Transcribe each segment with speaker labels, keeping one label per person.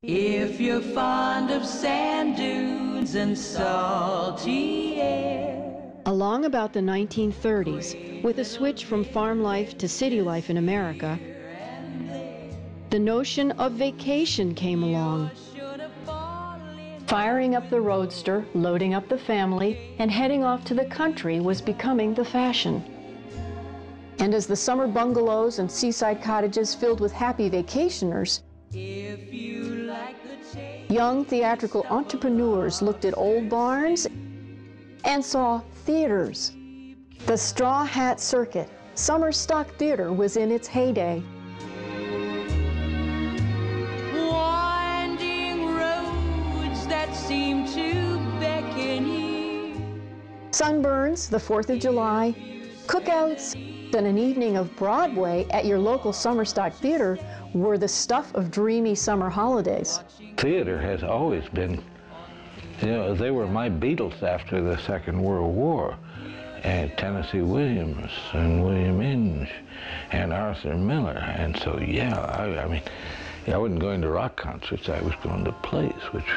Speaker 1: If you're fond of sand dunes and salty air.
Speaker 2: Along about the 1930s, with a switch from farm life to city life in America, the notion of vacation came along. Firing up the roadster, loading up the family, and heading off to the country was becoming the fashion. And as the summer bungalows and seaside cottages filled with happy vacationers, young theatrical entrepreneurs looked at old barns and saw theaters. The straw hat circuit, summer stock theater, was in its heyday.
Speaker 1: Winding roads that seem to beckon you.
Speaker 2: Sunburns, the 4th of July, cookouts, and an evening of Broadway at your local summer stock theater were the stuff of dreamy summer holidays.
Speaker 3: Theater has always been, you know, they were my Beatles after the Second World War. And Tennessee Williams and William Inge and Arthur Miller. And so, yeah, I mean, I wasn't going to rock concerts, I was going to plays, which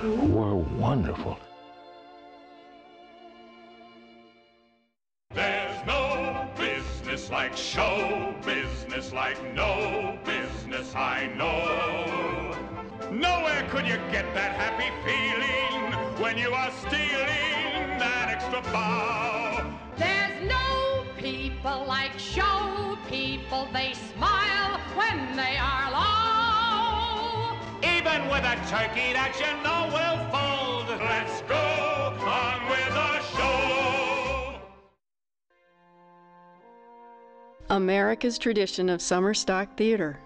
Speaker 3: were wonderful.
Speaker 4: There's no business like show business, like no business I know. Nowhere could you get that happy feeling when you are stealing that extra bow.
Speaker 5: There's no people like show people. They smile when they are low.
Speaker 4: Even with a turkey that you know will fold. Let's go on with the show.
Speaker 2: America's tradition of summer stock theater.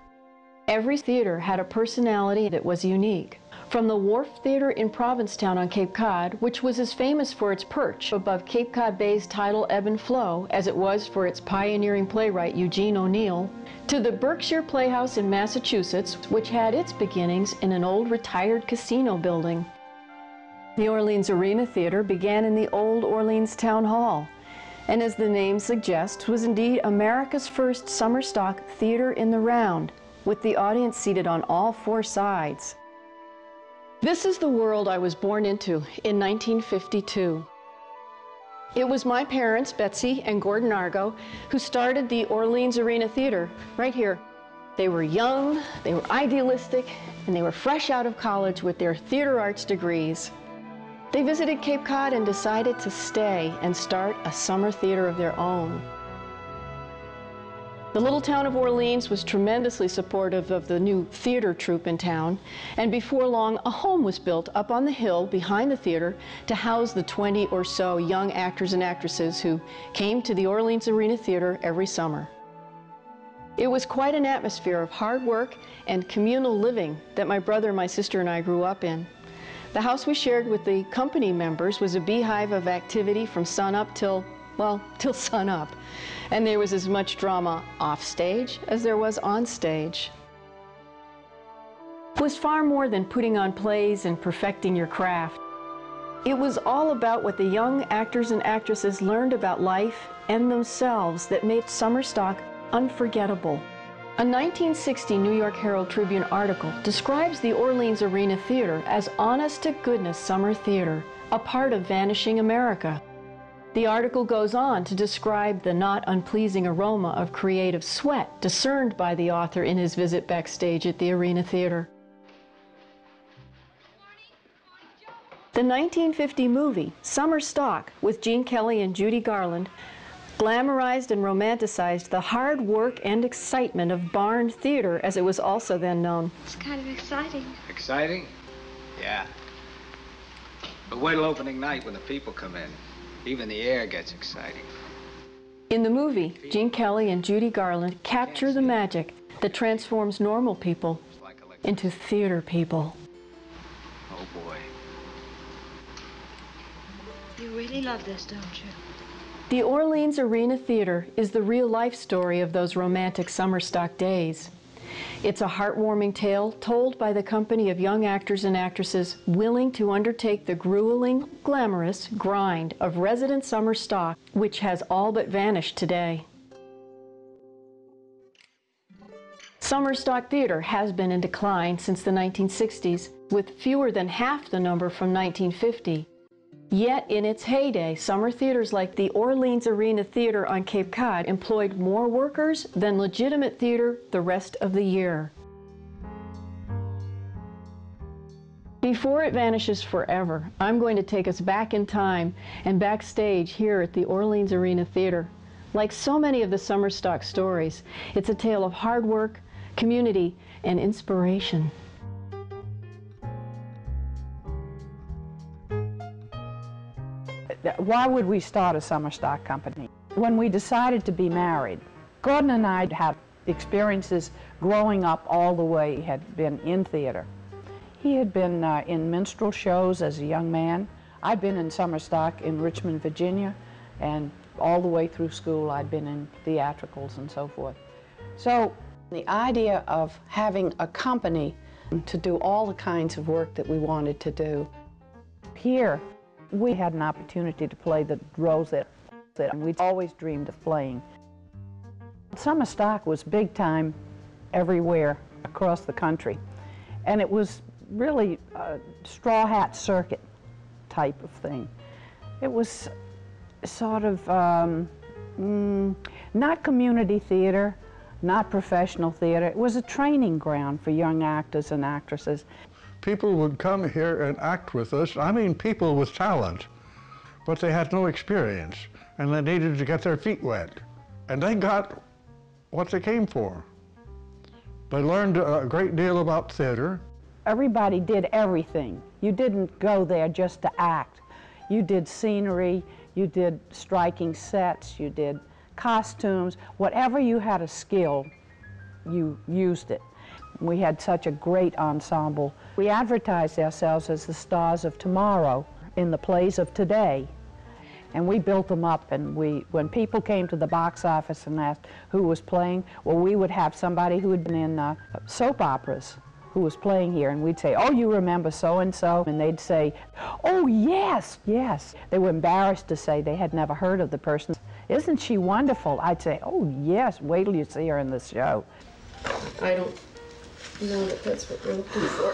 Speaker 2: Every theater had a personality that was unique. From the Wharf Theater in Provincetown on Cape Cod, which was as famous for its perch above Cape Cod Bay's tidal ebb and flow as it was for its pioneering playwright Eugene O'Neill, to the Berkshire Playhouse in Massachusetts, which had its beginnings in an old retired casino building. The Orleans Arena Theater began in the old Orleans Town Hall, and as the name suggests, was indeed America's first summer stock theater in the round, with the audience seated on all four sides. This is the world I was born into in 1952. It was my parents, Betsy and Gordon Argo, who started the Orleans Arena Theater right here. They were young, they were idealistic, and they were fresh out of college with their theater arts degrees. They visited Cape Cod and decided to stay and start a summer theater of their own. The little town of Orleans was tremendously supportive of the new theater troupe in town, and before long a home was built up on the hill behind the theater to house the 20 or so young actors and actresses who came to the Orleans Arena Theater every summer. It was quite an atmosphere of hard work and communal living that my brother, my sister, and I grew up in. The house we shared with the company members was a beehive of activity from sunup till sunup. And there was as much drama off stage as there was on stage. It was far more than putting on plays and perfecting your craft. It was all about what the young actors and actresses learned about life and themselves that made summer stock unforgettable. A 1960 New York Herald Tribune article describes the Orleans Arena Theater as honest-to-goodness summer theater, a part of vanishing America. The article goes on to describe the not unpleasing aroma of creative sweat discerned by the author in his visit backstage at the Arena Theater. The 1950 movie, Summer Stock, with Gene Kelly and Judy Garland, glamorized and romanticized the hard work and excitement of barn theater, as it was also then known.
Speaker 6: It's kind of exciting.
Speaker 7: Exciting? Yeah. But wait till opening night when the people come in. Even the air gets exciting.
Speaker 2: In the movie, Gene Kelly and Judy Garland capture the magic that transforms normal people into theater people.
Speaker 7: Oh boy.
Speaker 6: You really love this, don't you?
Speaker 2: The Orleans Arena Theater is the real-life story of those romantic summer stock days. It's a heartwarming tale told by the company of young actors and actresses willing to undertake the grueling, glamorous grind of resident summer stock, which has all but vanished today. Summer stock theater has been in decline since the 1960s, with fewer than half the number from 1950. Yet in its heyday, summer theaters like the Orleans Arena Theater on Cape Cod employed more workers than legitimate theater the rest of the year. Before it vanishes forever, I'm going to take us back in time and backstage here at the Orleans Arena Theater. Like so many of the summer stock stories, it's a tale of hard work, community, and inspiration.
Speaker 8: Why would we start a summer stock company? When we decided to be married, Gordon and I had experiences growing up all the way. He had been in theater. He had been in minstrel shows as a young man. I'd been in summer stock in Richmond, Virginia, and all the way through school I'd been in theatricals and so forth. So the idea of having a company to do all the kinds of work that we wanted to do. Here, we had an opportunity to play the roles that we'd always dreamed of playing. Summer stock was big time everywhere across the country, and it was really a straw hat circuit type of thing. It was sort of not community theater, not professional theater. It was a training ground for young actors and actresses.
Speaker 9: People would come here and act with us. I mean, people with talent, but they had no experience, and they needed to get their feet wet. And they got what they came for. They learned a great deal about theater.
Speaker 8: Everybody did everything. You didn't go there just to act. You did scenery, you did striking sets, you did costumes. Whatever you had a skill, you used it. We had such a great ensemble. We advertised ourselves as the stars of tomorrow in the plays of today. And we built them up, and when people came to the box office and asked who was playing, well, we would have somebody who had been in soap operas who was playing here, and we'd say, oh, you remember so-and-so? And they'd say, oh, yes, yes. They were embarrassed to say they had never heard of the person. Isn't she wonderful? I'd say, oh, yes, wait till you see her in the show.
Speaker 10: I don't know that that's what we're looking for.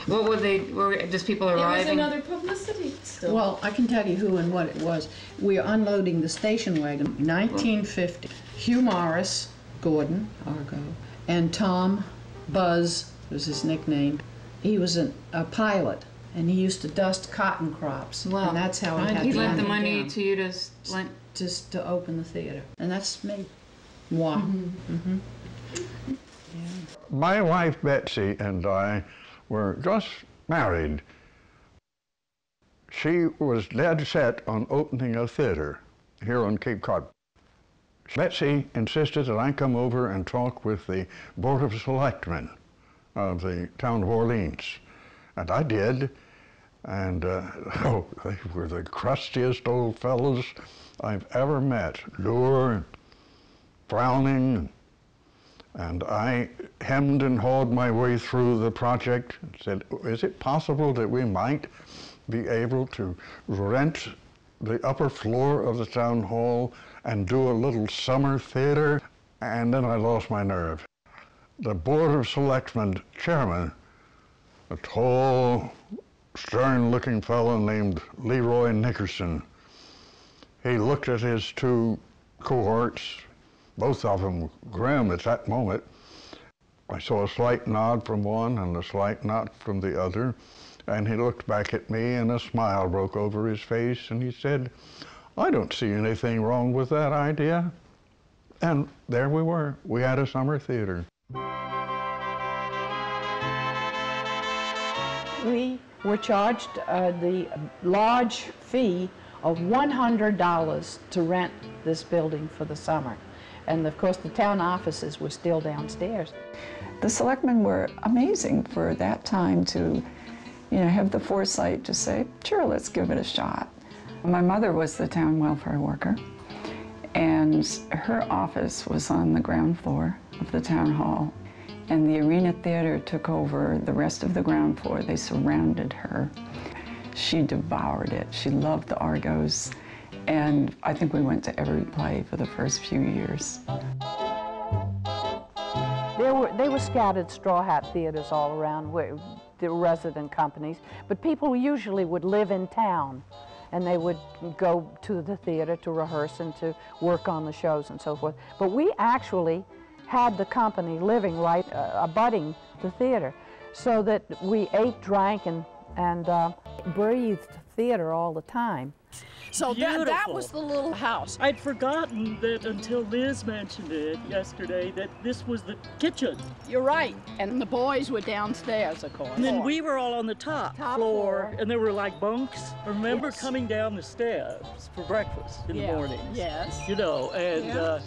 Speaker 11: What were just people arriving?
Speaker 10: It was another publicity still.
Speaker 12: Well, I can tell you who and what it was. We are unloading the station wagon, 1950. Hugh Morris, Gordon Argo, and Tom Buzz was his nickname. He was a pilot, and he used to dust cotton crops.
Speaker 11: Wow.
Speaker 12: And that's how he
Speaker 11: lent the money to you to
Speaker 12: just to open the theater. And that's me. Moi.
Speaker 10: Mm-hmm.
Speaker 12: Yeah.
Speaker 9: My wife Betsy and I were just married. She was dead set on opening a theater here on Cape Cod. Betsy insisted that I come over and talk with the Board of Selectmen of the town of Orleans. And I did. And they were the crustiest old fellows I've ever met. Dour, frowning. And I hemmed and hawed my way through the project and said, is it possible that we might be able to rent the upper floor of the town hall and do a little summer theater? And then I lost my nerve. The Board of Selectmen chairman, a tall, stern-looking fellow named Leroy Nickerson, he looked at his two cohorts, both of them grim at that moment. I saw a slight nod from one and a slight nod from the other, and he looked back at me and a smile broke over his face, and he said, I don't see anything wrong with that idea. And there we were. We had a summer theater.
Speaker 8: We were charged the large fee of $100 to rent this building for the summer. And of course the town offices were still downstairs.
Speaker 13: The selectmen were amazing for that time to, have the foresight to say, sure, let's give it a shot. My mother was the town welfare worker, and her office was on the ground floor of the town hall. And the Arena Theater took over the rest of the ground floor. They surrounded her. She devoured it. She loved the Argos. And I think we went to every play for the first few years.
Speaker 8: There They were scattered straw hat theaters all around, where the resident companies, but people usually would live in town, and they would go to the theater to rehearse and to work on the shows and so forth. But we actually had the company living right abutting the theater, so that we ate, drank, and breathed theater all the time.
Speaker 14: So that was the little house.
Speaker 15: I'd forgotten that until Liz mentioned it yesterday, that this was the kitchen.
Speaker 14: You're right. And the boys were downstairs, of course.
Speaker 15: And then we were all on the top floor, and there were like bunks. I remember coming down the steps for breakfast in the mornings.
Speaker 14: Yes.
Speaker 15: You know, and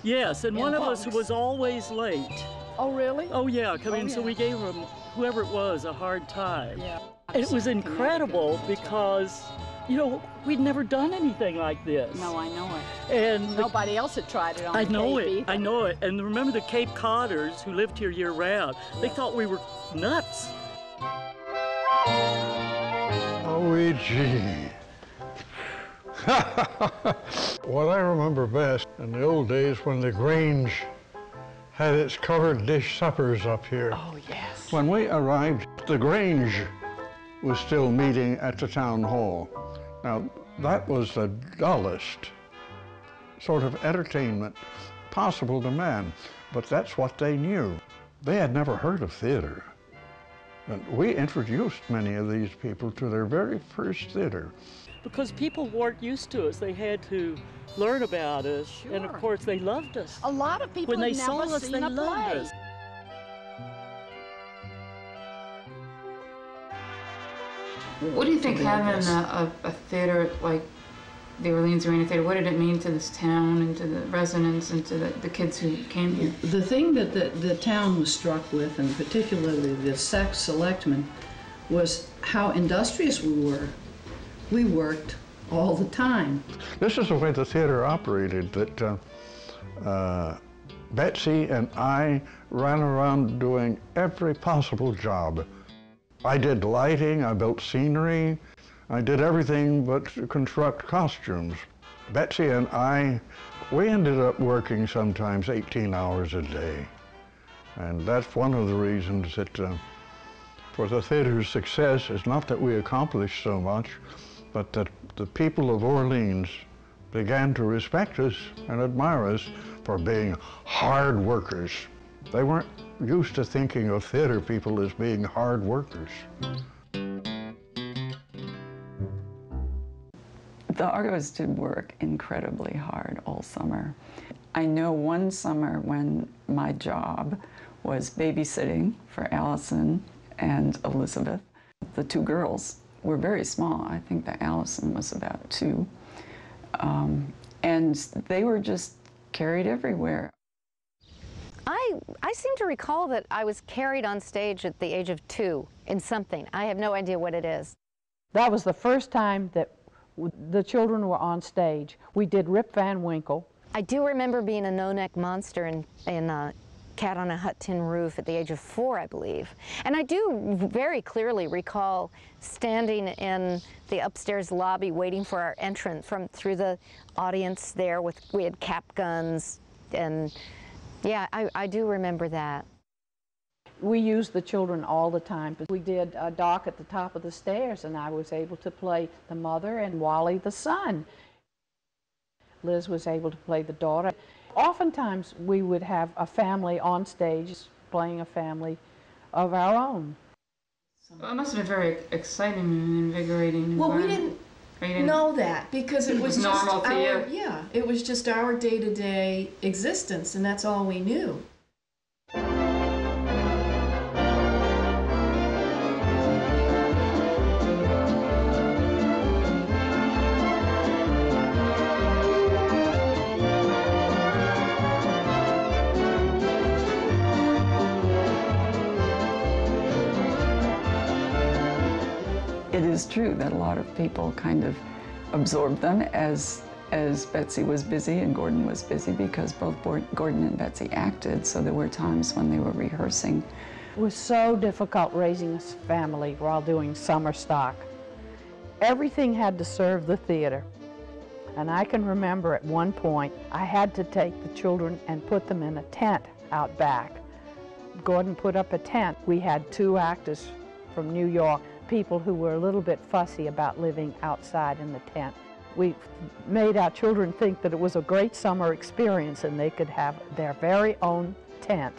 Speaker 15: yes, and one of us was always late.
Speaker 14: Oh, really?
Speaker 15: Oh, yeah, so we gave them, whoever it was, a hard time. Yeah. It was incredible because, you know, we'd never done anything like this.
Speaker 14: No, I know it.
Speaker 15: And
Speaker 14: nobody else had tried it on
Speaker 15: I
Speaker 14: the
Speaker 15: know
Speaker 14: Cape
Speaker 15: it.
Speaker 14: either.
Speaker 15: I know it. And remember the Cape Codders who lived here year round? They thought we were nuts.
Speaker 9: OEG. What I remember best in the old days when the Grange had its covered dish suppers up here.
Speaker 14: Oh, yes.
Speaker 9: When we arrived, the Grange was still meeting at the town hall. Now, that was the dullest sort of entertainment possible to man, but that's what they knew. They had never heard of theater. And we introduced many of these people to their very first theater.
Speaker 15: Because people weren't used to us. They had to learn about us, and of course they loved us.
Speaker 14: A lot of people
Speaker 15: when they
Speaker 14: had
Speaker 15: saw
Speaker 14: never
Speaker 15: us,
Speaker 14: seen
Speaker 15: they
Speaker 14: a
Speaker 15: loved
Speaker 14: play.
Speaker 15: us.
Speaker 11: What do you think having a theater like the Orleans Arena Theater, what did it mean to this town and to the residents and to the kids who came here?
Speaker 12: The thing that the town was struck with, and particularly the selectmen, was how industrious we were. We worked all the time.
Speaker 9: This is the way the theater operated, that Betsy and I ran around doing every possible job. I did lighting, I built scenery, I did everything but construct costumes. Betsy and I, we ended up working sometimes 18 hours a day. And that's one of the reasons that for the theater's success is not that we accomplished so much, but that the people of Orleans began to respect us and admire us for being hard workers. They weren't used to thinking of theater people as being hard workers.
Speaker 13: The Argos did work incredibly hard all summer. I know one summer when my job was babysitting for Allison and Elizabeth. The two girls were very small. I think that Allison was about 2. And they were just carried everywhere.
Speaker 16: I seem to recall that I was carried on stage at the age of 2 in something. I have no idea what it is.
Speaker 8: That was the first time that the children were on stage. We did Rip Van Winkle.
Speaker 16: I do remember being a no-neck monster in Cat on a Hut Tin Roof at the age of 4, I believe. And I do very clearly recall standing in the upstairs lobby waiting for our entrance through the audience there we had cap guns, and yeah, I do remember that.
Speaker 8: We used the children all the time. We did a dock at the top of the stairs, and I was able to play the mother and Wally the son. Liz was able to play the daughter. Oftentimes we would have a family on stage playing a family of our own.
Speaker 11: Well, it must have been very exciting and invigorating.
Speaker 10: Well, we didn't know that because it was just
Speaker 11: normal to
Speaker 10: our,
Speaker 11: you.
Speaker 10: yeah, it was just our day-to-day existence, and that's all we knew.
Speaker 13: It is true that a lot of people kind of absorbed them as Betsy was busy and Gordon was busy, because both Gordon and Betsy acted, so there were times when they were rehearsing.
Speaker 8: It was so difficult raising a family while doing summer stock. Everything had to serve the theater. And I can remember at one point I had to take the children and put them in a tent out back Gordon put up a tent. We had 2 actors from New York, people who were a little bit fussy about living outside in the tent. We made our children think that it was a great summer experience and they could have their very own tent.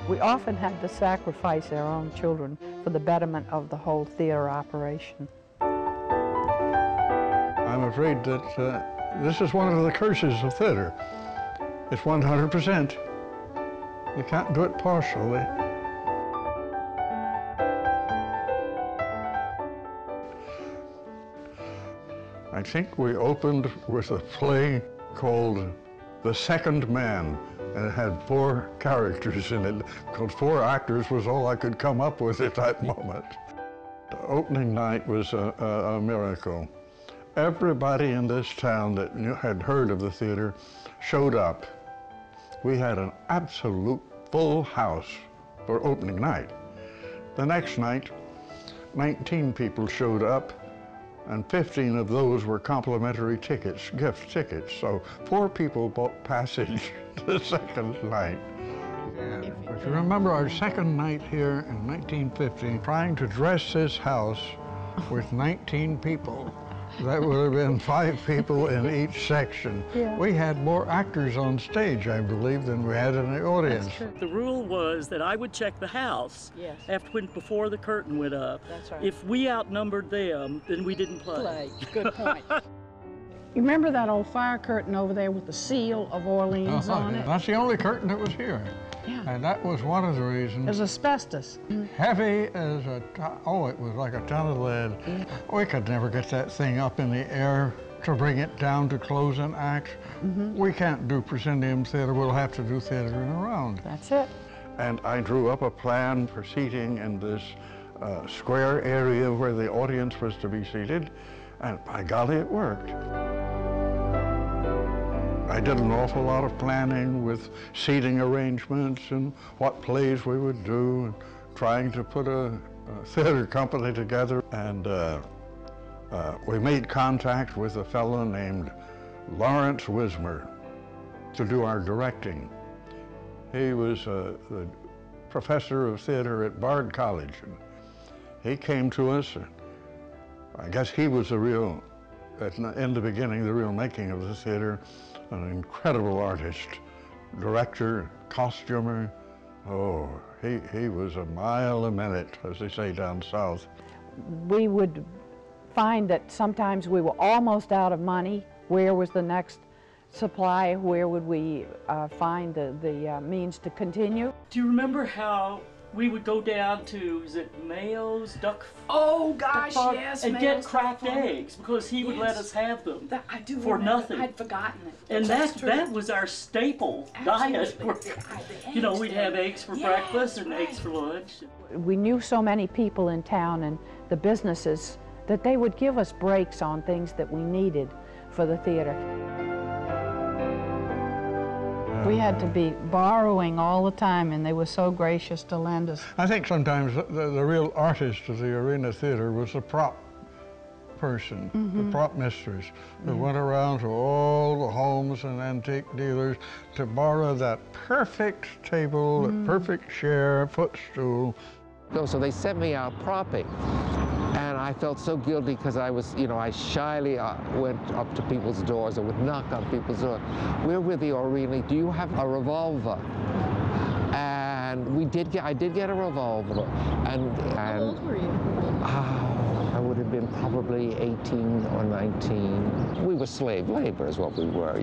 Speaker 8: We often had to sacrifice our own children for the betterment of the whole theater operation.
Speaker 9: I'm afraid that this is one of the curses of theater. It's 100%. You can't do it partially. I think we opened with a play called The Second Man, and it had 4 characters in it, because 4 actors was all I could come up with at that moment. The opening night was a miracle. Everybody in this town that had heard of the theater showed up. We had an absolute full house for opening night. The next night, 19 people showed up, and 15 of those were complimentary tickets, gift tickets. So 4 people bought passage the second night. If you remember our second night here in 1950, trying to dress this house with 19 people, that would have been 5 people in each section.
Speaker 15: Yeah.
Speaker 9: We had more actors on stage, I believe, than we had in the audience.
Speaker 15: The rule was that I would check the house before the curtain went up.
Speaker 12: That's right.
Speaker 15: If we outnumbered them, then we didn't play.
Speaker 12: Good point. You remember that old fire curtain over there with the seal of Orleans on it?
Speaker 9: That's the only curtain that was here.
Speaker 12: Yeah.
Speaker 9: And that was one of the reasons.
Speaker 12: It was asbestos.
Speaker 9: Heavy as it was like a ton of lead.
Speaker 12: Yeah.
Speaker 9: We could never get that thing up in the air to bring it down to close an act. We can't do proscenium theater, we'll have to do theater in a round.
Speaker 12: That's it.
Speaker 9: And I drew up a plan for seating in this square area where the audience was to be seated, and by golly, it worked. I did an awful lot of planning with seating arrangements and what plays we would do, and trying to put a theater company together. And we made contact with a fellow named Lawrence Wismer to do our directing. He was the professor of theater at Bard College. And he came to us, and I guess he was the real, in the beginning, the real making of the theater. An incredible artist, director, costumer. Oh, he was a mile a minute, as they say down south.
Speaker 8: We would find that sometimes we were almost out of money. Where was the next supply? Where would we find the means to continue?
Speaker 15: Do you remember how we would go down to, is it Mayo's Duck
Speaker 12: Oh gosh,
Speaker 15: Duck Farm,
Speaker 12: yes,
Speaker 15: and
Speaker 12: Mayo's
Speaker 15: get
Speaker 12: Duck
Speaker 15: cracked
Speaker 12: Farm.
Speaker 15: eggs because he would let us have them
Speaker 12: I do
Speaker 15: for
Speaker 12: remember.
Speaker 15: nothing.
Speaker 12: I'd forgotten it.
Speaker 15: And
Speaker 12: That's true.
Speaker 15: that was our staple diet. You know, we'd have eggs for breakfast and eggs for lunch.
Speaker 8: We knew so many people in town and the businesses that they would give us breaks on things that we needed for the theater. We had to be borrowing all the time, and they were so gracious to lend us.
Speaker 9: I think sometimes the real artist of the arena theater was the prop person, the prop mistress, who went around to all the homes and antique dealers to borrow that perfect table, that perfect chair, footstool.
Speaker 17: So they sent me out propping, and I felt so guilty because I was, I shyly went up to people's doors and would knock on people's doors. We're with the Aureli. Do you have a revolver? And I did get a revolver.
Speaker 10: How old were you?
Speaker 17: I would have been probably 18 or 19. We were slave labor is what we were,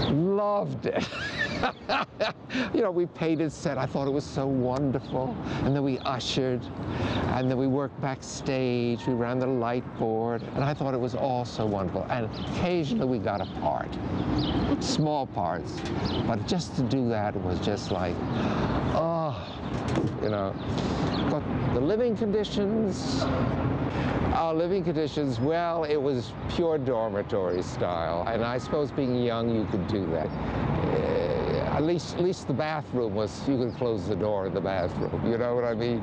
Speaker 17: Loved it. We painted set. I thought it was so wonderful. And then we ushered, and then we worked backstage. We ran the light board, and I thought it was all so wonderful. And occasionally we got a part, small parts, but just to do that was just like, But the living conditions, well, it was pure dormitory style. And I suppose being young, you could do that. At least the bathroom was, you could close the door in the bathroom, you know what I mean?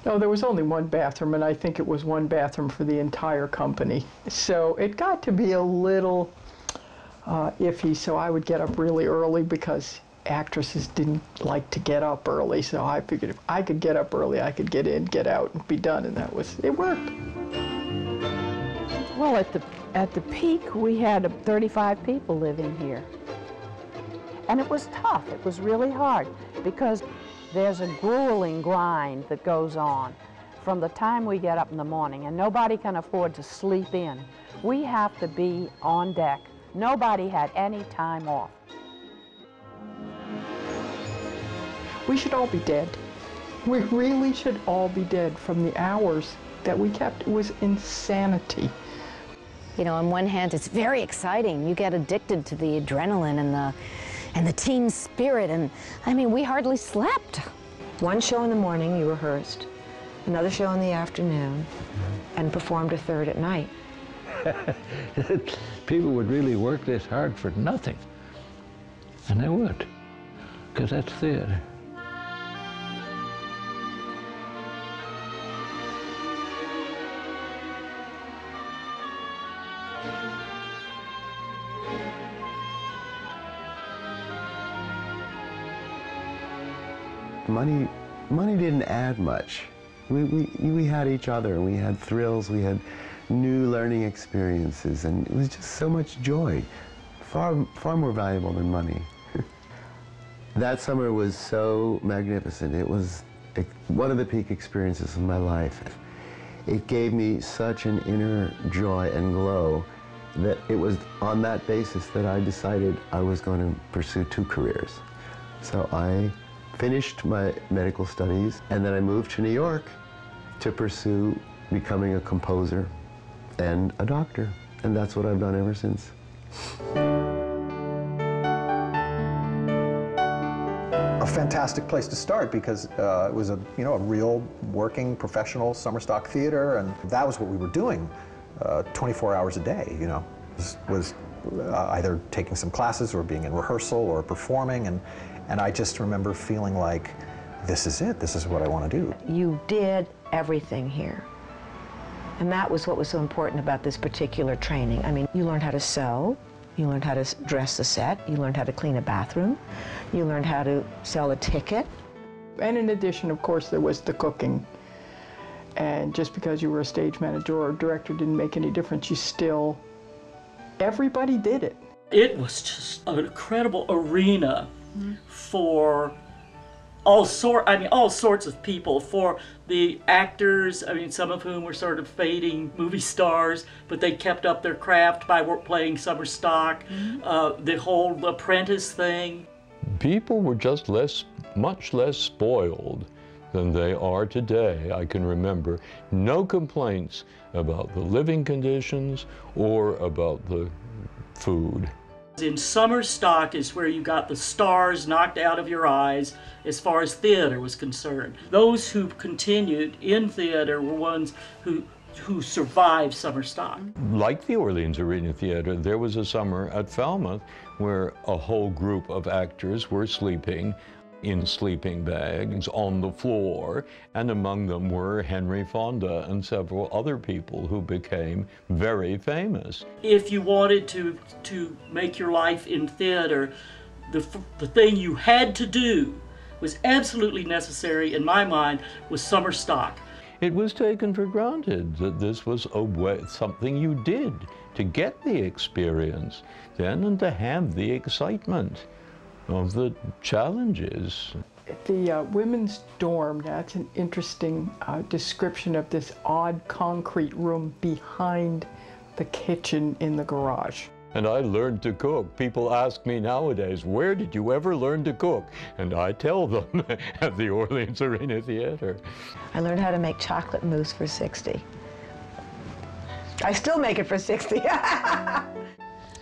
Speaker 18: No, there was only one bathroom, and I think it was one bathroom for the entire company. So it got to be a little iffy, so I would get up really early because actresses didn't like to get up early, so I figured if I could get up early, I could get in, get out, and be done, and it worked.
Speaker 8: Well, at the peak, we had 35 people living here. And it was tough. It was really hard because there's a grueling grind that goes on from the time we get up in the morning, and nobody can afford to sleep in. We have to be on deck. Nobody had any time off.
Speaker 18: We should all be dead. We really should all be dead from the hours that we kept. It was insanity.
Speaker 16: You know, on one hand, it's very exciting. You get addicted to the adrenaline and the team spirit, and I mean, we hardly slept.
Speaker 19: One show in the morning you rehearsed, another show in the afternoon, and performed a third at night.
Speaker 3: People would really work this hard for nothing, and they would, because that's theater.
Speaker 20: Money didn't add much. We had each other, we had thrills, we had new learning experiences, and it was just so much joy. Far more valuable than money. That summer was so magnificent. It was one of the peak experiences of my life. It gave me such an inner joy and glow that it was on that basis that I decided I was going to pursue 2 careers. So I finished my medical studies, and then I moved to New York to pursue becoming a composer and a doctor. And that's what I've done ever since.
Speaker 21: A fantastic place to start because it was a real working professional summer stock theater, and that was what we were doing 24 hours a day, was either taking some classes or being in rehearsal or performing, and I just remember feeling like, this is it, this is what I want to do.
Speaker 19: You did everything here. And that was what was so important about this particular training. I mean, you learned how to sew, you learned how to dress the set, you learned how to clean a bathroom, you learned how to sell a ticket.
Speaker 18: And in addition, of course, there was the cooking. And just because you were a stage manager or director didn't make any difference. Everybody did it.
Speaker 15: It was just an incredible arena for all sorts of people, for the actors, some of whom were sort of fading movie stars, but they kept up their craft by playing summer stock, the whole apprentice thing.
Speaker 22: People were just much less spoiled than they are today. I can remember no complaints about the living conditions or about the food.
Speaker 15: In summer stock is where you got the stars knocked out of your eyes as far as theater was concerned. Those who continued in theater were ones who survived summer stock.
Speaker 22: Like the Orleans Arena Theater, there was a summer at Falmouth where a whole group of actors were sleeping in sleeping bags on the floor, and among them were Henry Fonda and several other people who became very famous.
Speaker 15: If you wanted to make your life in theater, the thing you had to do was absolutely necessary, in my mind, was summer stock.
Speaker 22: It was taken for granted that this was something you did to get the experience then and to have the excitement of the challenges.
Speaker 18: The women's dorm, that's an interesting description of this odd concrete room behind the kitchen in the garage.
Speaker 22: And I learned to cook. People ask me nowadays, where did you ever learn to cook? And I tell them at the Orleans Arena Theater.
Speaker 19: I learned how to make chocolate mousse for 60. I still make it for 60.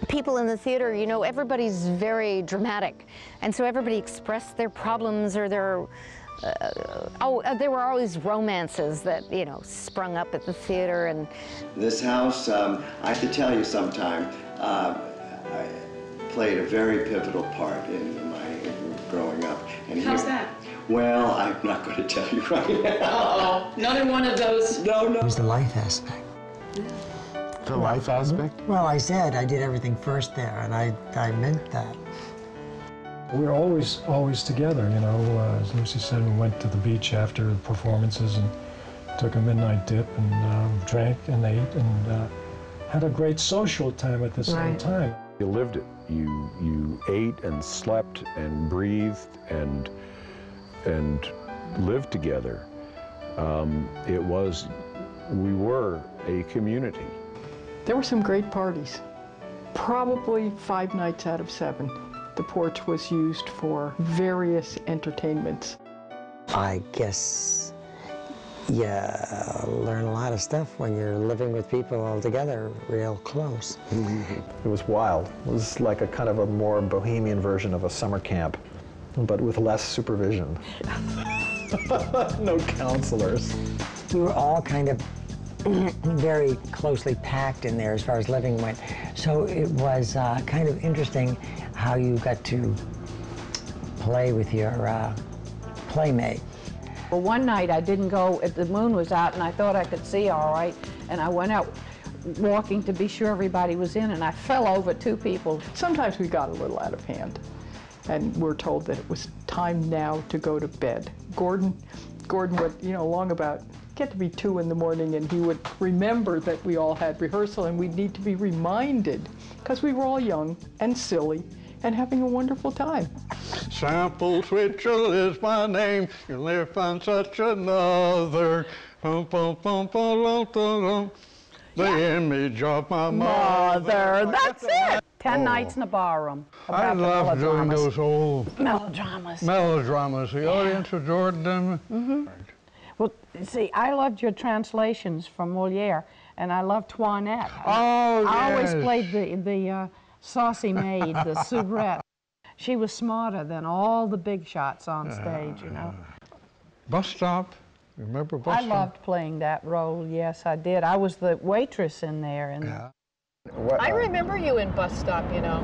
Speaker 16: People in the theater, everybody's very dramatic. And so everybody expressed their problems or their, there were always romances that, sprung up at the theater. And
Speaker 20: this house, I have to tell you sometime, played a very pivotal part in my growing up. And
Speaker 10: how's that?
Speaker 20: Well, I'm not going to tell you right now.
Speaker 10: Uh-oh, another one of those.
Speaker 20: No.
Speaker 23: It was the life aspect.
Speaker 20: The life aspect?
Speaker 23: Well, I said I did everything first there, and I meant that.
Speaker 1: We were always together, you know. As Lucy said, we went to the beach after the performances and took a midnight dip and drank and ate and had a great social time at the same time.
Speaker 5: You lived it. You ate and slept and breathed and lived together. We were a community.
Speaker 18: There were some great parties. Probably 5 nights out of 7. The porch was used for various entertainments.
Speaker 23: I guess you learn a lot of stuff when you're living with people all together, real close.
Speaker 21: It was wild. It was like a kind of a more bohemian version of a summer camp, but with less supervision. No counselors.
Speaker 23: We were all kind of very closely packed in there as far as living went. So it was kind of interesting how you got to play with your playmate.
Speaker 8: Well, one night I didn't go, the moon was out and I thought I could see all right, and I went out walking to be sure everybody was in, and I fell over 2 people.
Speaker 18: Sometimes we got a little out of hand, and we're told that it was time now to go to bed. Gordon would, you know, long about get to be 2 in the morning, and he would remember that we all had rehearsal, and we'd need to be reminded, because we were all young and silly and having a wonderful time.
Speaker 9: Sample Twitchell is my name. You'll never find such another. The image of my mother.
Speaker 8: That's it. 10 nights in a barroom.
Speaker 9: I love doing those old
Speaker 8: melodramas.
Speaker 9: The audience adored them.
Speaker 8: Well, see, I loved your translations from Moliere, and I loved Toinette.
Speaker 9: Oh,
Speaker 8: I always played the saucy maid, the soubrette. She was smarter than all the big shots on stage, you know.
Speaker 9: Bus Stop. Remember Bus Stop?
Speaker 8: I loved playing that role, yes, I did. I was the waitress in there. And
Speaker 2: I remember you in Bus Stop, you know.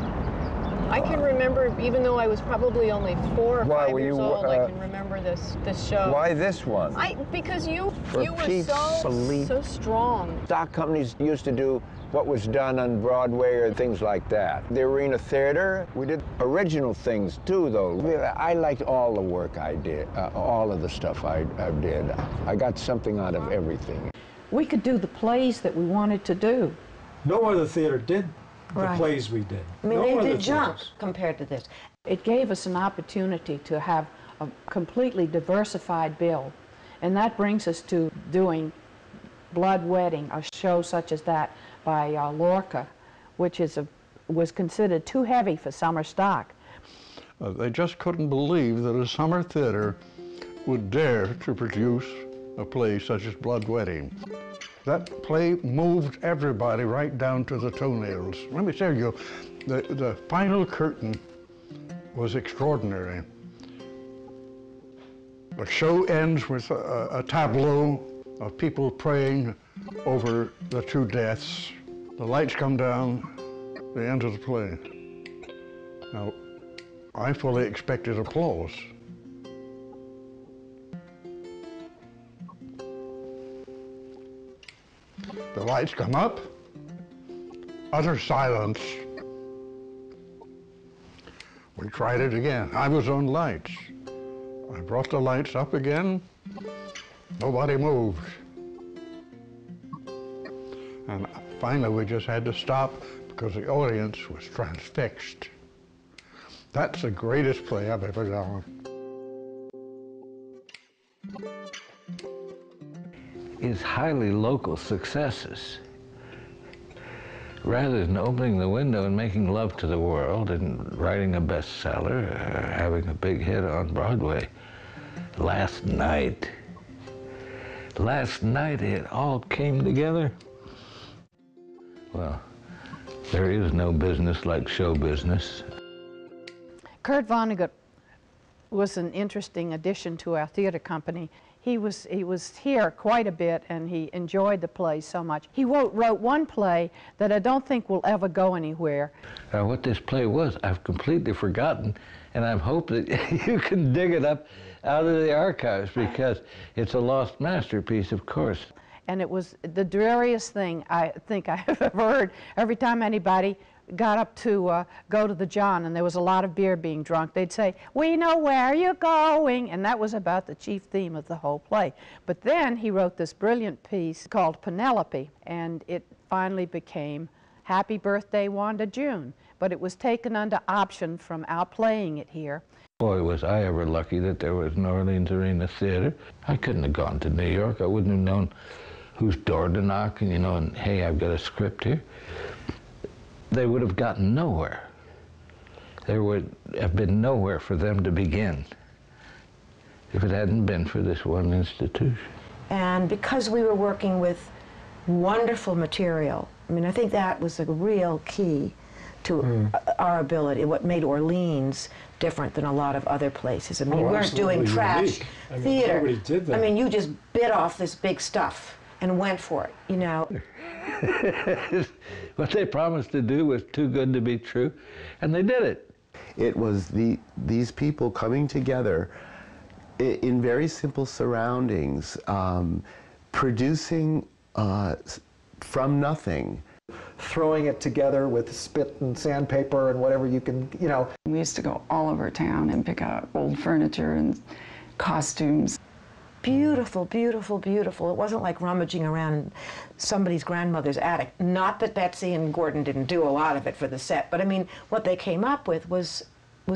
Speaker 2: I can remember, even though I was probably only 4 or 5 years old, I can remember this show.
Speaker 24: Why this one?
Speaker 2: Because you were so strong.
Speaker 24: Stock companies used to do what was done on Broadway or things like that. The Arena Theater, we did original things too, though. I liked all the work I did, all of the stuff I did. I got something out of everything.
Speaker 8: We could do the plays that we wanted to do.
Speaker 1: No other theater did the plays we did.
Speaker 19: I mean, they did jump compared to this.
Speaker 8: It gave us an opportunity to have a completely diversified bill, and that brings us to doing Wedding, a show such as that by Lorca, which was considered too heavy for summer stock.
Speaker 9: They just couldn't believe that a summer theater would dare to produce a play such as Blood Wedding. That play moved everybody right down to the toenails. Let me tell you, the final curtain was extraordinary. The show ends with a tableau of people praying over the 2 deaths. The lights come down, the end of the play. Now, I fully expected applause. The lights come up, utter silence. We tried it again. I was on lights. I brought the lights up again. Nobody moved. And finally we just had to stop because the audience was transfixed. That's the greatest play I've ever done.
Speaker 3: Is highly local successes. Rather than opening the window and making love to the world and writing a bestseller or having a big hit on Broadway, last night it all came together. Well, there is no business like show business.
Speaker 8: Kurt Vonnegut was an interesting addition to our theater company. He was here quite a bit, and he enjoyed the play so much. He wrote one play that I don't think will ever go anywhere.
Speaker 3: What this play was, I've completely forgotten, and I hope that you can dig it up out of the archives, because it's a lost masterpiece, of course.
Speaker 8: And it was the dreariest thing I think I have ever heard. Every time anybody got up to go to the John and there was a lot of beer being drunk, they'd say, "We know where you're going," and that was about the chief theme of the whole play. But then he wrote this brilliant piece called Penelope, and it finally became Happy Birthday, Wanda June. But it was taken under option from our playing it here.
Speaker 3: Boy, was I ever lucky that there was an Orleans Arena Theater. I couldn't have gone to New York. I wouldn't have known whose door to knock, and, you know, and hey, I've got a script here. They would have gotten nowhere. There would have been nowhere for them to begin if it hadn't been for this one institution.
Speaker 19: And because we were working with wonderful material, I mean, I think that was a real key to our ability, what made Orleans different than a lot of other places. I mean, we weren't doing trash theater.
Speaker 1: Nobody did that.
Speaker 19: I mean, you just bit off this big stuff and went for it, you know.
Speaker 3: What they promised to do was too good to be true, and they did it.
Speaker 20: It was these people coming together in very simple surroundings, producing from nothing.
Speaker 21: Throwing it together with spit and sandpaper and whatever you can, you know.
Speaker 13: We used to go all over town and pick out old furniture and costumes.
Speaker 19: Beautiful, beautiful, beautiful. It wasn't like rummaging around somebody's grandmother's attic. Not that Betsy and Gordon didn't do a lot of it for the set, but I mean, what they came up with was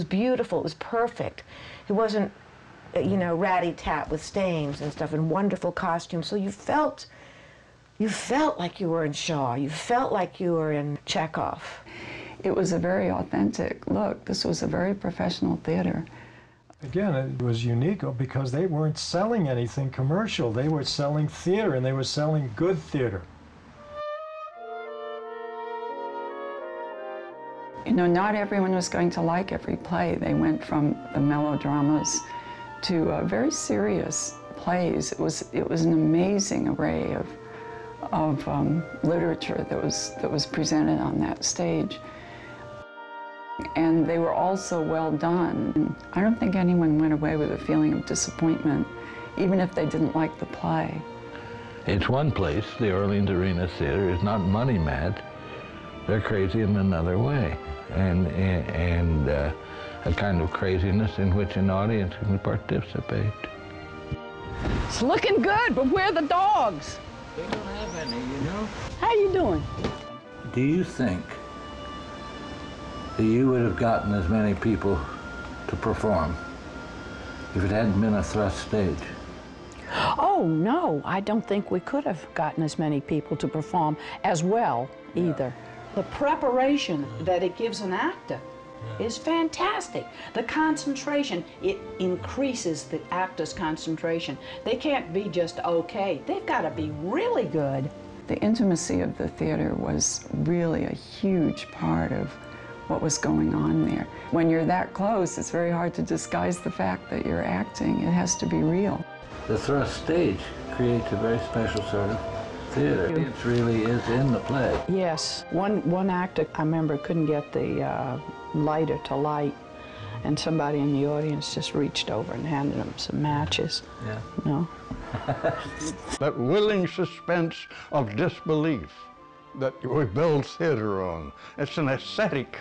Speaker 19: beautiful, it was perfect. It wasn't, you know, ratty-tat with stains and stuff and wonderful costumes, so you felt like you were in Shaw. You felt like you were in Chekhov.
Speaker 13: It was a very authentic look. This was a very professional theater.
Speaker 1: Again, it was unique because they weren't selling anything commercial. They were selling theater, and they were selling good theater.
Speaker 13: You know, not everyone was going to like every play. They went from the melodramas to very serious plays. It was an amazing array of literature that was presented on that stage. And they were all so well done. I don't think anyone went away with a feeling of disappointment, even if they didn't like the play.
Speaker 3: It's one place, the Orleans Arena Theater, is not money mad. They're crazy in another way, and a kind of craziness in which an audience can participate.
Speaker 12: It's looking good, but where are the dogs?
Speaker 3: They don't have any, you know.
Speaker 12: How you doing?
Speaker 3: Do you think that you would have gotten as many people to perform if it hadn't been a thrust stage?
Speaker 8: Oh, no, I don't think we could have gotten as many people to perform as well either. The preparation that it gives an actor is fantastic. The concentration, it increases the actor's concentration. They can't be just okay. They've got to be really good.
Speaker 13: The intimacy of the theater was really a huge part of what was going on there. When you're that close, it's very hard to disguise the fact that you're acting. It has to be real.
Speaker 3: The thrust stage creates a very special sort of theater. It really is in the play.
Speaker 8: Yes. One actor, I remember, couldn't get the lighter to light, and somebody in the audience just reached over and handed him some matches.
Speaker 3: Yeah.
Speaker 8: No?
Speaker 9: That willing suspense of disbelief that we build theater on. It's an aesthetic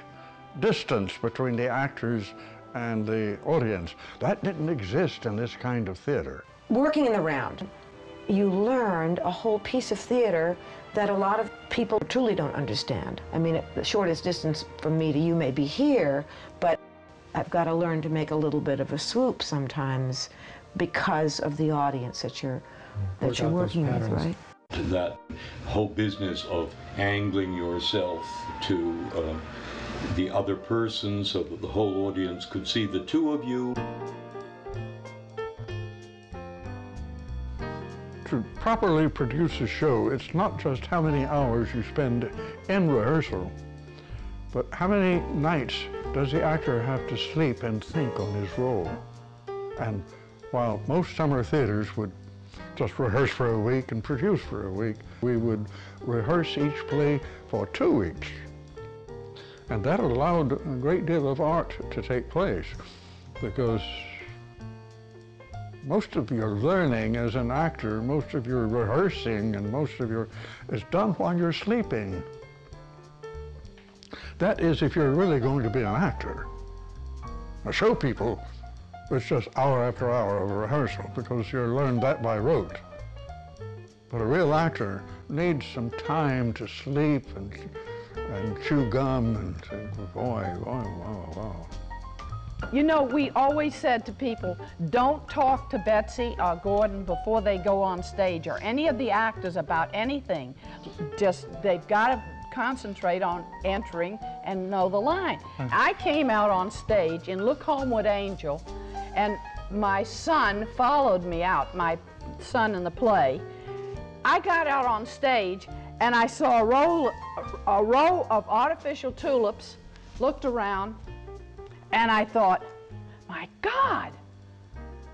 Speaker 9: distance between the actors and the audience. That didn't exist in this kind of theater.
Speaker 19: Working in the round, you learned a whole piece of theater that a lot of people truly don't understand. I mean, the shortest distance from me to you may be here, but I've got to learn to make a little bit of a swoop sometimes because of the audience that you're working with, right?
Speaker 4: That whole business of angling yourself to the other person so that the whole audience could see the two of you.
Speaker 9: To properly produce a show, it's not just how many hours you spend in rehearsal, but how many nights does the actor have to sleep and think on his role. And while most summer theaters would just rehearse for a week and produce for a week, we would rehearse each play for 2 weeks. And that allowed a great deal of art to take place, because most of your learning as an actor, most of your rehearsing, and most of your is done while you're sleeping. That is if you're really going to be an actor. Now, show people, it's just hour after hour of rehearsal because you learn that by rote. But a real actor needs some time to sleep and chew gum and wow.
Speaker 8: You know, we always said to people, don't talk to Betsy or Gordon before they go on stage or any of the actors about anything. Just, they've got to concentrate on entering and know the line. I came out on stage in Look Homeward Angel, and my son followed me out, my son in the play. I got out on stage and I saw a row of artificial tulips, looked around, and I thought, my God,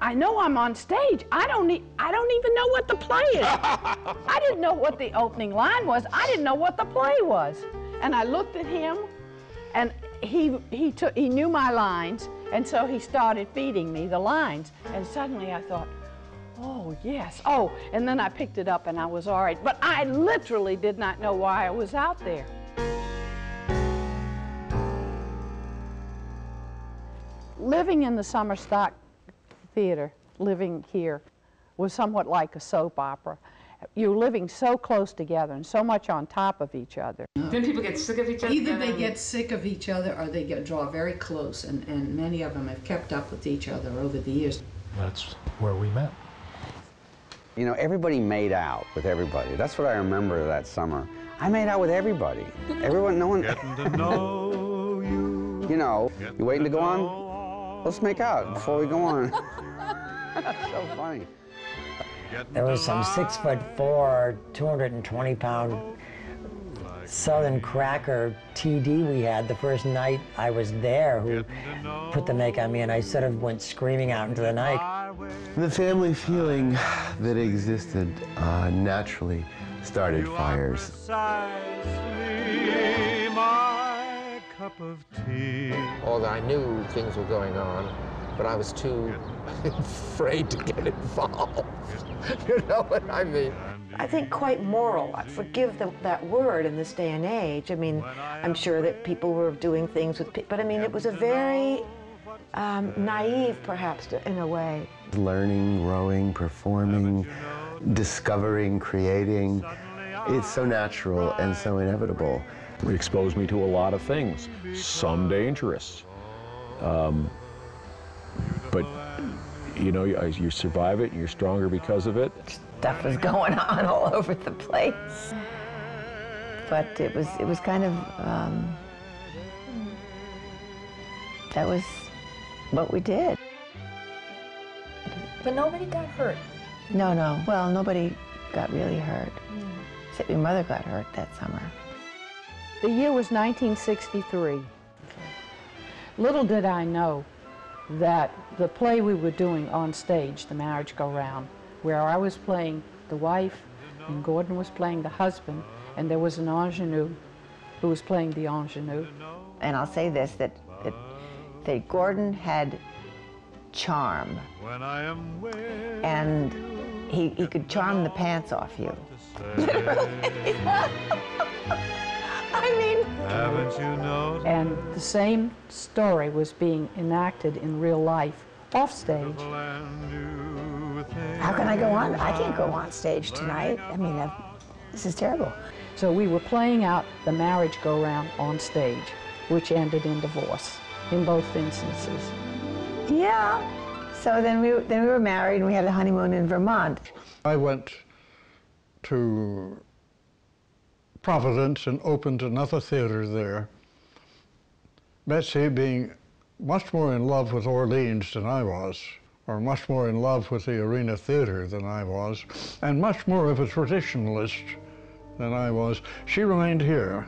Speaker 8: I know I'm on stage. I don't even know what the play is. I didn't know what the opening line was. I didn't know what the play was. And I looked at him, and he knew my lines, and so he started feeding me the lines. And suddenly I thought, oh, yes. Oh, and then I picked it up and I was all right. But I literally did not know why I was out there. Living in the summer stock theater, living here, was somewhat like a soap opera. You're living so close together and so much on top of each other.
Speaker 12: Then people get sick of each other? Either they get sick of each other or they draw very close, and many of them have kept up with each other over the years.
Speaker 1: That's where we met.
Speaker 6: You know, everybody made out with everybody. That's what I remember of that summer. I made out with everybody. Everyone, no one... Getting to know you. You know, you waiting to go on? Let's make out before we go on. That's so funny.
Speaker 23: There was some 6'4", 220-pound Southern cracker TD we had the first night I was there who put the make on me, and I sort of went screaming out into the night.
Speaker 20: The family feeling that existed naturally started fires.
Speaker 17: Cup of tea. Although I knew things were going on, but I was too afraid to get involved. You know what I mean?
Speaker 19: I think quite moral. I forgive that word in this day and age. I mean, I'm sure that people were doing things with people, but I mean, it was a very naive, perhaps, in a way.
Speaker 20: Learning, growing, performing, discovering, creating. It's so natural and so inevitable.
Speaker 5: It exposed me to a lot of things, some dangerous. But, you know, you survive it, and you're stronger because of it.
Speaker 19: Stuff was going on all over the place. But it was kind of, that was what we did.
Speaker 10: But nobody got hurt.
Speaker 19: No. Well, nobody got really hurt. Except your mother got hurt that summer.
Speaker 8: The year was 1963. Little did I know that the play we were doing on stage, The Marriage Go Round, where I was playing the wife and Gordon was playing the husband, and there was an ingenue who was playing the ingenue.
Speaker 19: And I'll say this, that Gordon had charm, and he could charm the pants off you. I mean...
Speaker 8: Haven't you noticed? And the same story was being enacted in real life, off stage.
Speaker 19: How can I go on? I can't go on stage tonight. I mean, this is terrible.
Speaker 8: So we were playing out The Marriage Go Round on stage, which ended in divorce in both instances.
Speaker 19: Yeah. So then we were married and we had a honeymoon in Vermont.
Speaker 9: I went to Providence and opened another theater there. Betsy, being much more in love with Orleans than I was, or much more in love with the Arena Theater than I was, and much more of a traditionalist than I was, she remained here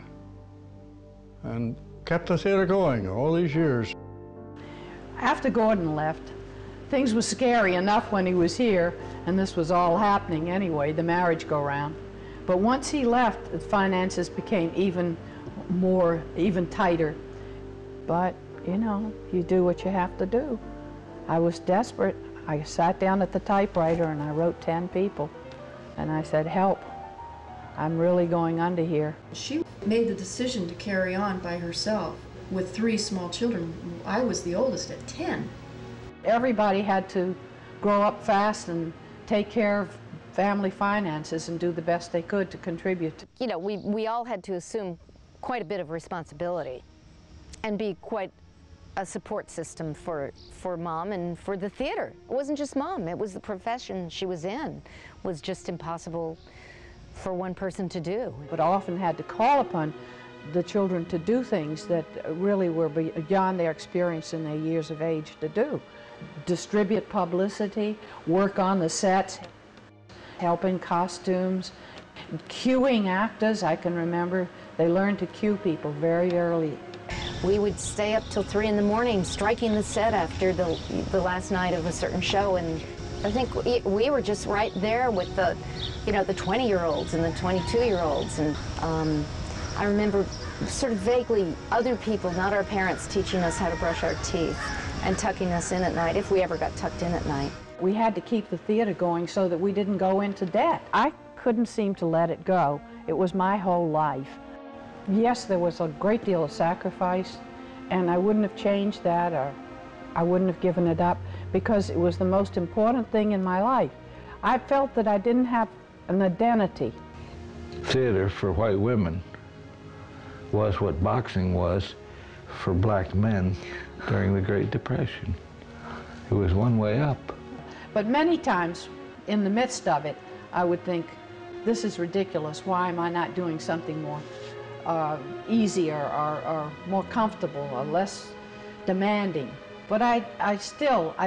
Speaker 9: and kept the theater going all these years.
Speaker 8: After Gordon left, things were scary enough when he was here, and this was all happening anyway, The Marriage Go Round. But once he left, the finances became even tighter. But, you know, you do what you have to do. I was desperate. I sat down at the typewriter and I wrote 10 people. And I said, help, I'm really going under here.
Speaker 12: She
Speaker 10: made the decision to carry on by herself with 3 small children. I was the oldest at 10.
Speaker 8: Everybody had to grow up fast and take care of family finances and do the best they could to contribute.
Speaker 16: You know, we all had to assume quite a bit of responsibility and be quite a support system for Mom and for the theater. It wasn't just Mom, it was the profession she was in. It was just impossible for one person to do.
Speaker 8: But often had to call upon the children to do things that really were beyond their experience and their years of age to do. Distribute publicity, work on the sets, help in costumes, cueing actors. I can remember they learned to cue people very early.
Speaker 16: We would stay up till 3 in the morning striking the set after the last night of a certain show, and I think we were just right there with the, you know, the 20-year-olds and the 22-year-olds, and I remember sort of vaguely other people, not our parents, teaching us how to brush our teeth and tucking us in at night, if we ever got tucked in at night.
Speaker 8: We had to keep the theater going so that we didn't go into debt. I couldn't seem to let it go. It was my whole life. Yes, there was a great deal of sacrifice, and I wouldn't have changed that, or I wouldn't have given it up, because it was the most important thing in my life. I felt that I didn't have an identity.
Speaker 3: Theater for white women was what boxing was for black men during the Great Depression. It was one way up.
Speaker 8: But many times, in the midst of it, I would think, this is ridiculous. Why am I not doing something more easier or more comfortable or less demanding? But I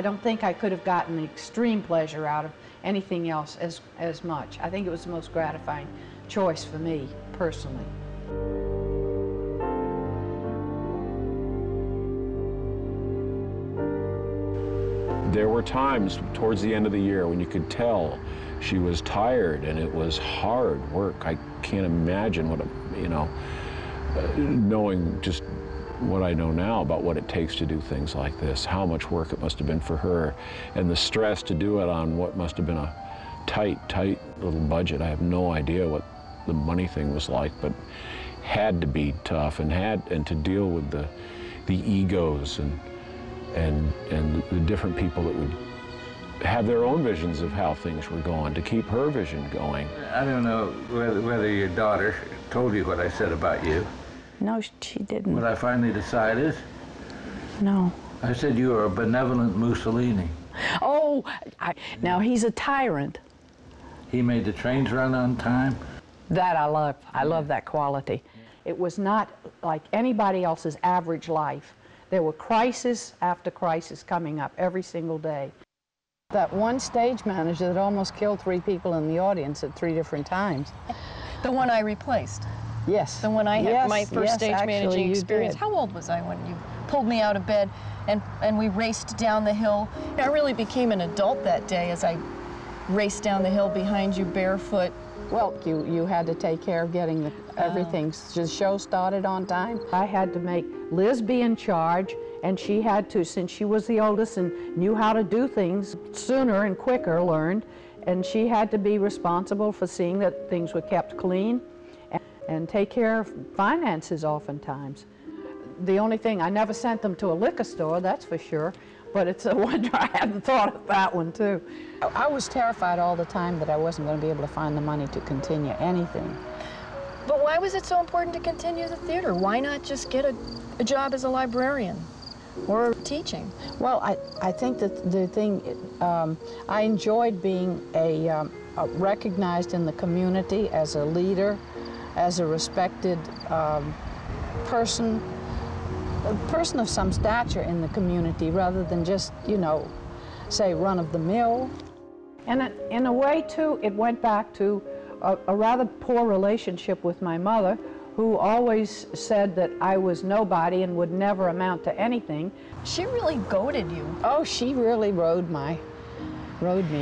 Speaker 8: don't think I could have gotten the extreme pleasure out of anything else as much. I think it was the most gratifying choice for me, personally.
Speaker 5: There were times towards the end of the year when you could tell she was tired and it was hard work. I can't imagine what, knowing just what I know now about what it takes to do things like this, how much work it must have been for her, and the stress to do it on what must have been a tight little budget. I have no idea what the money thing was like, but had to be tough and to deal with the egos and the different people that would have their own visions of how things were going, to keep her vision going.
Speaker 3: I don't know whether your daughter told you what I said about you.
Speaker 8: No, she didn't.
Speaker 3: What I finally decided?
Speaker 8: No.
Speaker 3: I said you are a benevolent Mussolini.
Speaker 8: Oh, now he's a tyrant.
Speaker 3: He made the trains run on time.
Speaker 8: That I love. I love that quality. It was not like anybody else's average life. There were crisis after crisis coming up every single day. That one stage manager that almost killed 3 people in the audience at 3 different times.
Speaker 10: The one I replaced.
Speaker 8: Yes.
Speaker 10: The one I had, my first stage
Speaker 8: actually,
Speaker 10: managing experience. How old was I when you pulled me out of bed and we raced down the hill? I really became an adult that day as I raced down the hill behind you barefoot.
Speaker 8: Well, you had to take care of getting everything. The show started on time. I had to make Liz be in charge, and she had to, since she was the oldest and knew how to do things sooner and quicker, learned, and she had to be responsible for seeing that things were kept clean and take care of finances oftentimes. The only thing, I never sent them to a liquor store, that's for sure, but it's a wonder I hadn't thought of that one too. I was terrified all the time that I wasn't going to be able to find the money to continue anything.
Speaker 10: But why was it so important to continue the theater? Why not just get a job as a librarian or teaching?
Speaker 8: Well, I think that the thing, I enjoyed being recognized in the community as a leader, as a respected person, a person of some stature in the community, rather than just, say run-of-the-mill. And in a way, too, it went back to a rather poor relationship with my mother, who always said that I was nobody and would never amount to anything.
Speaker 10: She really goaded you.
Speaker 8: Oh, she really rode me.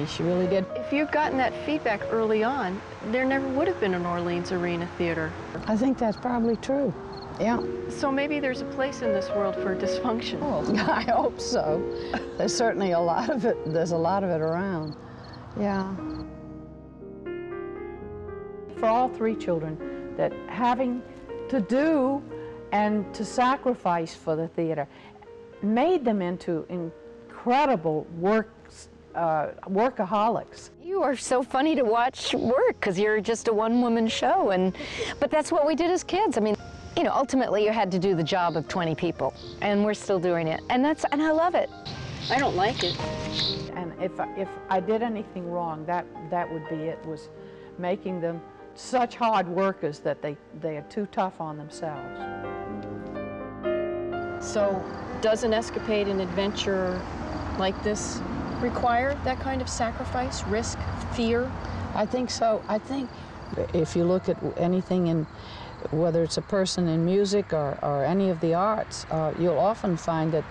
Speaker 8: She really did.
Speaker 2: If you'd gotten that feedback early on, there never would have been an Orleans Arena Theater.
Speaker 8: I think that's probably true. Yeah.
Speaker 2: So maybe there's a place in this world for dysfunction.
Speaker 8: Oh, I hope so. There's certainly a lot of it. There's a lot of it around. Yeah. For all 3 children, that having to do and to sacrifice for the theater made them into incredible workaholics.
Speaker 16: You are so funny to watch work because you're just a one-woman show, but that's what we did as kids. I mean, you know, ultimately you had to do the job of 20 people, and we're still doing it, and I love it. I don't like it.
Speaker 8: And if I did anything wrong, that would be it, was making them such hard workers that they are too tough on themselves.
Speaker 10: So does an escapade, an adventure like this require that kind of sacrifice, risk, fear?
Speaker 12: I think so. I think if you look at anything in, whether it's a person in music or any of the arts, you'll often find that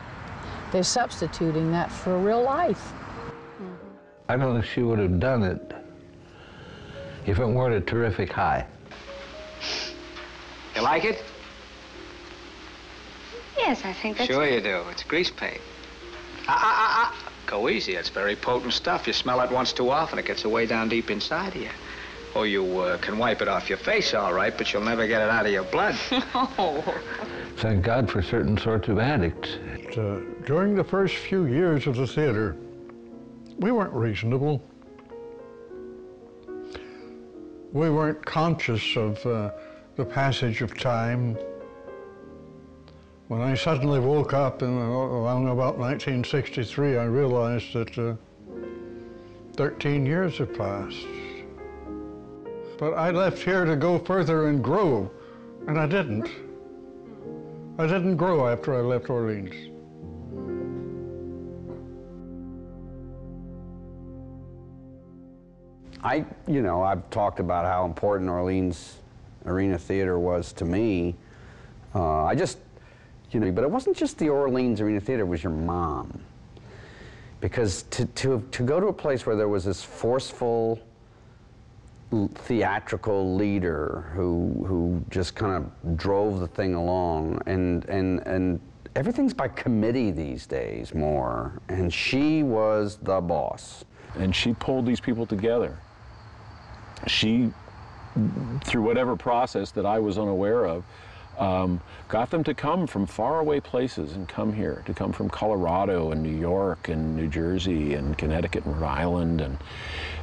Speaker 12: they're substituting that for real life.
Speaker 3: I don't know if she would have done it if it weren't a terrific high.
Speaker 7: You like it?
Speaker 11: Yes, I think that's...
Speaker 7: Sure you do. It's grease paint. Go easy. It's very potent stuff. You smell it once too often, it gets way down deep inside of you. Or you can wipe it off your face, all right, but you'll never get it out of your blood.
Speaker 11: Oh.
Speaker 3: Thank God for certain sorts of addicts.
Speaker 9: During the first few years of the theater, we weren't reasonable. We weren't conscious of the passage of time. When I suddenly woke up in around about 1963, I realized that 13 years had passed. But I left here to go further and grow, and I didn't. I didn't grow after I left Orleans.
Speaker 6: I've talked about how important Orleans Arena Theater was to me. But it wasn't just the Orleans Arena Theater, it was your mom. Because to go to a place where there was this forceful theatrical leader who just kind of drove the thing along, and everything's by committee these days more, and she was the boss.
Speaker 5: And she pulled these people together. She, through whatever process that I was unaware of, got them to come from faraway places and come here, to come from Colorado and New York and New Jersey and Connecticut and Rhode Island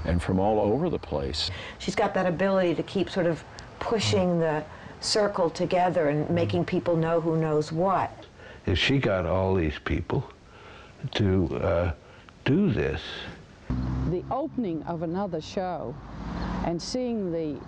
Speaker 5: and from all over the place.
Speaker 19: She's got that ability to keep sort of pushing the circle together and making people know who knows what.
Speaker 3: If she got all these people to do this.
Speaker 12: The opening of another show and seeing the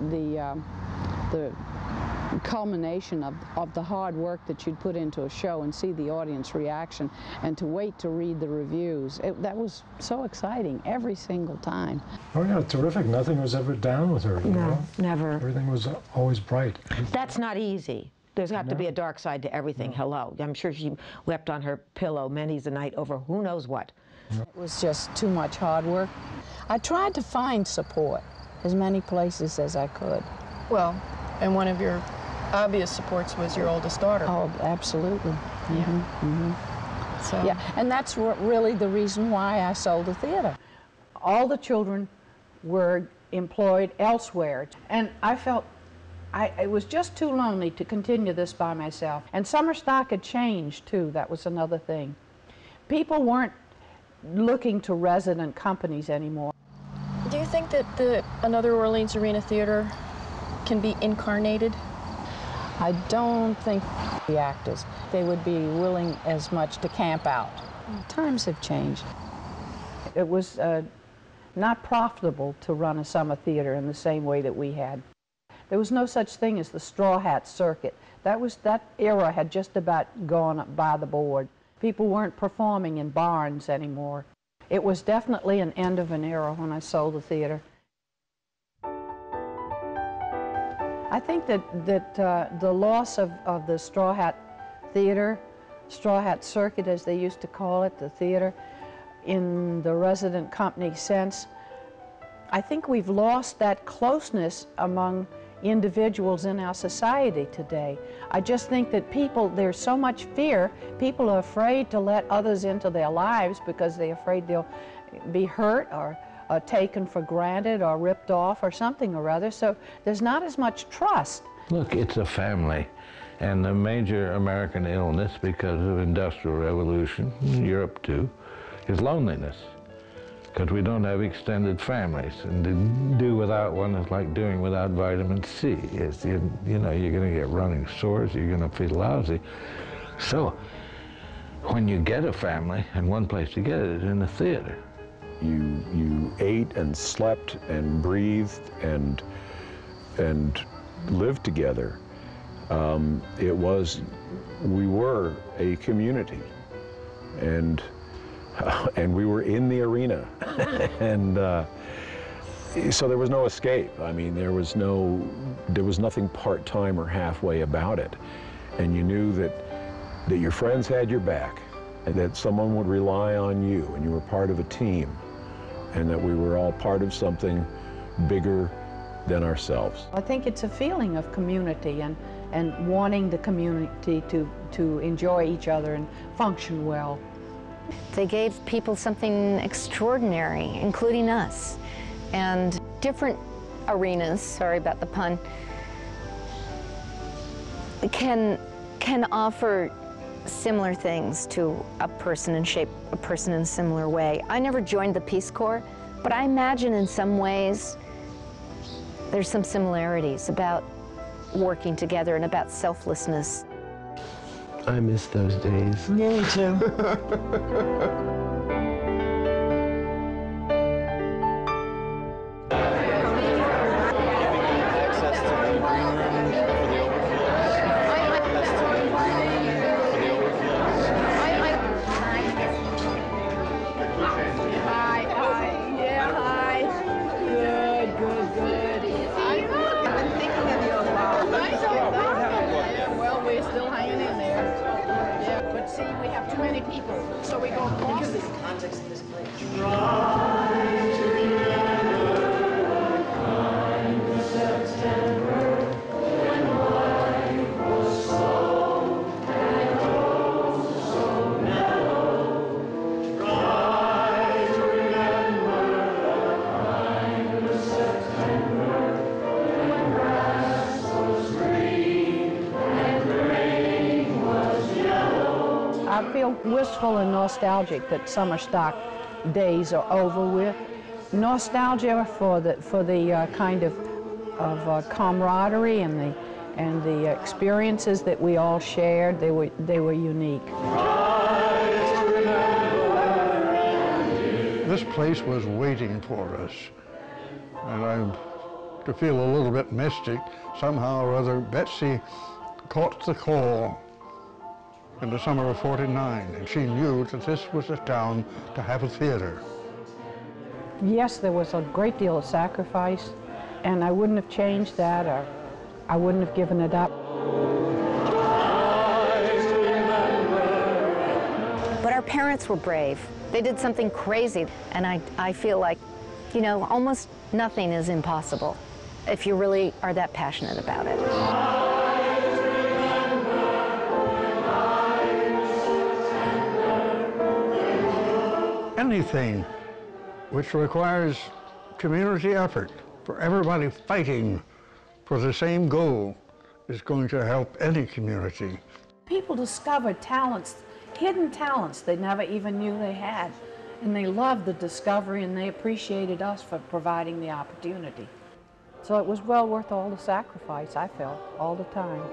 Speaker 12: culmination of the hard work that you'd put into a show and see the audience reaction and to wait to read the reviews, that was so exciting every single time.
Speaker 1: Oh yeah, terrific. Nothing was ever down with her.
Speaker 19: No, never.
Speaker 1: Everything was always bright.
Speaker 19: That's not easy. There's got to be a dark side to everything. Hello. I'm sure she wept on her pillow many's a night over who knows what.
Speaker 12: It was just too much hard work. I tried to find support as many places as I could.
Speaker 10: Well, and one of your obvious supports was your oldest daughter.
Speaker 12: Oh, absolutely.
Speaker 10: Yeah.
Speaker 12: So. Yeah, and that's really the reason why I sold the theater.
Speaker 8: All the children were employed elsewhere, and I felt it was just too lonely to continue this by myself. And summer stock had changed, too. That was another thing. People weren't looking to resident companies anymore.
Speaker 10: Do you think that another Orleans Arena Theater can be incarnated?
Speaker 12: I don't think the actors, they would be willing as much to camp out. Times have changed.
Speaker 8: It was not profitable to run a summer theater in the same way that we had. There was no such thing as the straw hat circuit. That era had just about gone by the board. People weren't performing in barns anymore. It was definitely an end of an era when I sold the theater. I think that the loss of the straw hat theater, straw hat circuit as they used to call it, the theater, in the resident company sense, I think we've lost that closeness among individuals in our society today. I just think that there's so much fear. People are afraid to let others into their lives because they're afraid they'll be hurt or taken for granted or ripped off or something or other. So there's not as much trust.
Speaker 3: Look, it's a family. And the major American illness, because of Industrial Revolution, Europe too, is loneliness. Because we don't have extended families. And to do without one is like doing without vitamin C. It's, you know, you're going to get running sores, you're going to feel lousy. So, when you get a family, and one place to get it is in the theater.
Speaker 5: You ate and slept and breathed and lived together. We were a community, and we were in the arena, and so there was no escape. I mean, there was nothing part-time or halfway about it, and you knew that your friends had your back, and that someone would rely on you, and you were part of a team, and that we were all part of something bigger than ourselves.
Speaker 8: I think it's a feeling of community and wanting the community to enjoy each other and function well.
Speaker 16: They gave people something extraordinary, including us. And different arenas, sorry about the pun, can offer similar things to a person and shape a person in a similar way. I never joined the Peace Corps, but I imagine in some ways there's some similarities about working together and about selflessness.
Speaker 20: I miss those days.
Speaker 19: Me too.
Speaker 8: I feel wistful and nostalgic that summer stock days are over with. Nostalgia for the kind of camaraderie and the experiences that we all shared. They were unique.
Speaker 9: This place was waiting for us, and to feel a little bit mystic, somehow or other, Betsy caught the call in the summer of '49, and she knew that this was a town to have a theater.
Speaker 8: Yes, there was a great deal of sacrifice, and I wouldn't have changed that, or I wouldn't have given it up.
Speaker 16: But our parents were brave. They did something crazy, and I feel like, you know, almost nothing is impossible if you really are that passionate about it.
Speaker 9: Anything which requires community effort, for everybody fighting for the same goal, is going to help any community.
Speaker 8: People discovered talents, hidden talents they never even knew they had, and they loved the discovery, and they appreciated us for providing the opportunity. So it was well worth all the sacrifice, I felt, all the time.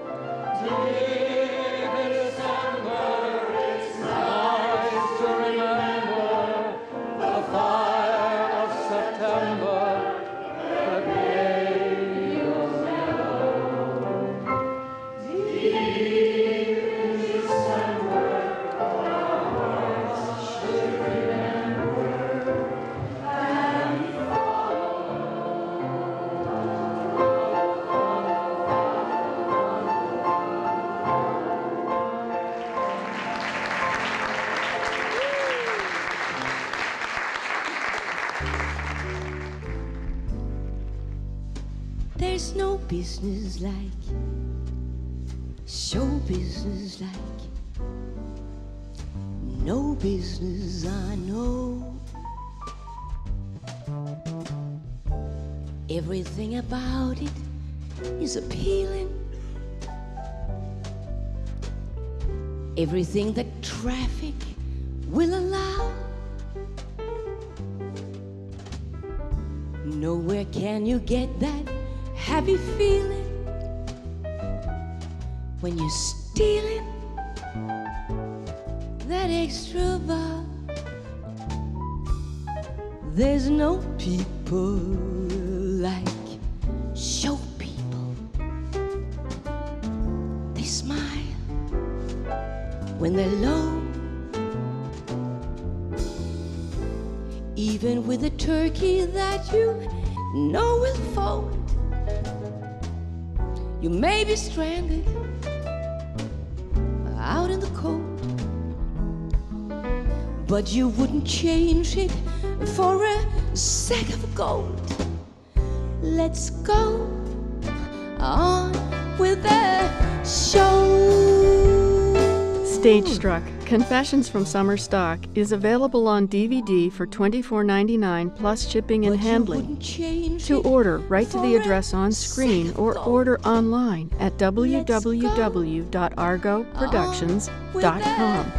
Speaker 11: There's no business like show business like no business I know. Everything about it is appealing, everything that traffic will allow. Nowhere can you get that happy feeling when you're stealing that extra bar. There's no people like show people. They smile when they're low, even with a turkey that you know will fold. You may be stranded out in the cold, but you wouldn't change it for a sack of gold. Let's go on with the show.
Speaker 2: Stagestruck, Confessions from Summer Stock, is available on DVD for $24.99 plus shipping and handling. To order, write to the address on screen or order online at www.argoproductions.com.